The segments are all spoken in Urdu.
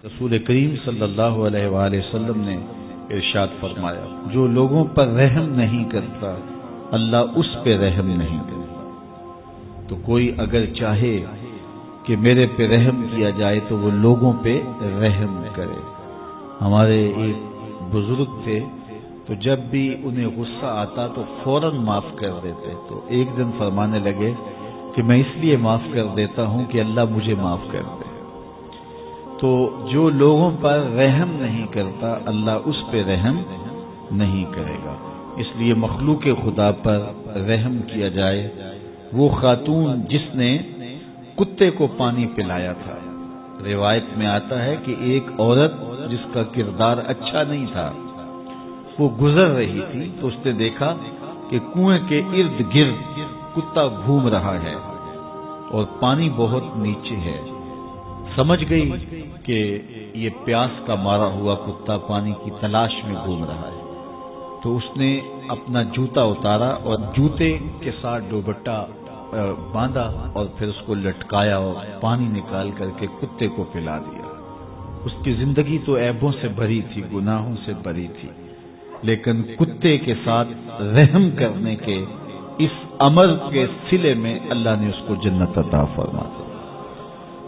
رسول کریم صلی اللہ علیہ وآلہ وسلم نے ارشاد فرمایا، جو لوگوں پر رحم نہیں کرتا اللہ اس پہ رحم نہیں کرتا۔ تو کوئی اگر چاہے کہ میرے پہ رحم کیا جائے تو وہ لوگوں پہ رحم کرے۔ ہمارے ایک بزرگ تھے، تو جب بھی انہیں غصہ آتا تو فوراً معاف کر دیتے۔ تو ایک دن فرمانے لگے کہ میں اس لیے معاف کر دیتا ہوں کہ اللہ مجھے معاف کر دے۔ تو جو لوگوں پر رحم نہیں کرتا اللہ اس پہ رحم نہیں کرے گا۔ اس لیے مخلوق خدا پر رحم کیا جائے۔ وہ خاتون جس نے کتے کو پانی پلایا تھا، روایت میں آتا ہے کہ ایک عورت جس کا کردار اچھا نہیں تھا وہ گزر رہی تھی، تو اس نے دیکھا کہ کنویں کے ارد گرد کتا گھوم رہا ہے اور پانی بہت نیچے ہے۔ سمجھ گئی کہ یہ پیاس کا مارا ہوا کتا پانی کی تلاش میں گھوم رہا ہے، تو اس نے اپنا جوتا اتارا اور جوتے کے ساتھ دوپٹہ باندھا اور پھر اس کو لٹکایا اور پانی نکال کر کے کتے کو پلا دیا۔ اس کی زندگی تو عیبوں سے بھری تھی، گناہوں سے بھری تھی، لیکن کتے کے ساتھ رحم کرنے کے اس امر کے صلے میں اللہ نے اس کو جنت عطا فرما دی۔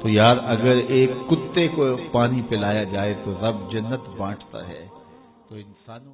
تو یار اگر ایک کتے کو پانی پلایا جائے تو رب جنت بانٹتا ہے، تو انسانوں